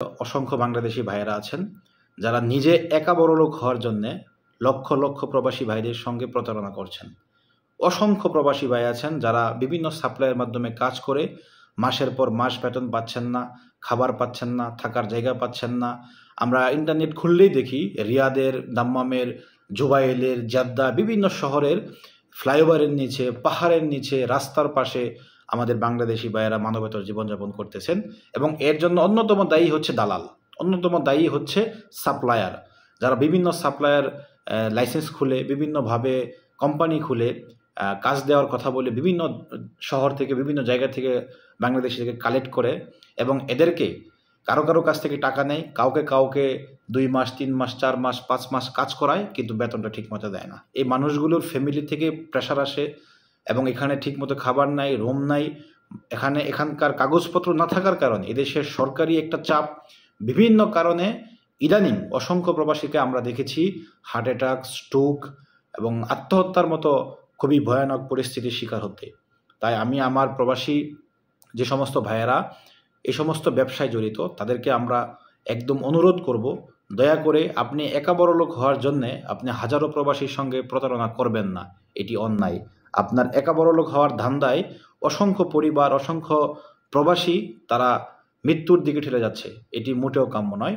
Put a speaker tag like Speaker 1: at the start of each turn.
Speaker 1: অসংখ্য বাংলাদেশি ভাইয়েরা আছেন যারা নিজে একা বড়লোক হওয়ার জন্যে লক্ষ লক্ষ প্রবাসী ভাইদের সঙ্গে প্রতারণা করছেন। অসংখ্য প্রবাসী ভাই আছেন যারা বিভিন্ন সাপ্লাইয়ের মাধ্যমে কাজ করে মাসের পর মাস বেতন পাচ্ছেন না, খাবার পাচ্ছেন না, থাকার জায়গা পাচ্ছেন না। আমরা ইন্টারনেট খুললেই দেখি রিয়াদের, দাম্মামের, জুবাইলের, জাদ্দা বিভিন্ন শহরের ফ্লাইওভারের নিচে, পাহাড়ের নিচে, রাস্তার পাশে আমাদের বাংলাদেশি ভাইয়েরা মানবেতর জীবনযাপন করতেছেন এবং এর জন্য অন্যতম দায়ী হচ্ছে দালাল, অন্যতম দায়ী হচ্ছে সাপ্লায়ার, যারা বিভিন্ন সাপ্লায়ার লাইসেন্স খুলে বিভিন্নভাবে কোম্পানি খুলে কাজ দেওয়ার কথা বলে বিভিন্ন শহর থেকে বিভিন্ন জায়গা থেকে বাংলাদেশ থেকে কালেক্ট করে এবং এদেরকে কারো কারো কাছ থেকে টাকা নেয়, কাউকে কাউকে 2 মাস 3 মাস 4 মাস 5 মাস কাজ করায় কিন্তু বেতনটা ঠিকমতো দেয় না। এই মানুষগুলোর ফ্যামিলি থেকে প্রেশার আসে এবং এখানে ঠিকমতো খাবার নাই, রুম নাই, এখানকার কাগজপত্র না থাকার কারণে এদেশের সরকারি একটা চাপ, বিভিন্ন কারণে ইদানিং অসংখ্য প্রবাসীকে আমরা দেখেছি হার্ট অ্যাটাক, স্ট্রোক এবং আত্মহত্যার মতো খুবই ভয়ানক পরিস্থিতির শিকার হতে। তাই আমি আমার প্রবাসী যে সমস্ত ভাইয়েরা এই সমস্ত ব্যবসায় জড়িত তাদেরকে আমরা একদম অনুরোধ করব, দয়া করে আপনি একা বড়লোক হওয়ার জন্যে আপনি হাজারো প্রবাসীর সঙ্গে প্রতারণা করবেন না, এটি অন্যায়। আপনার একা বড়লোক হওয়ার ধান্দায় অসংখ্য পরিবার, অসংখ্য প্রবাসী তারা মৃত্যুর দিকে ঠেলে যাচ্ছে, এটি মোটেও কাম্য নয়।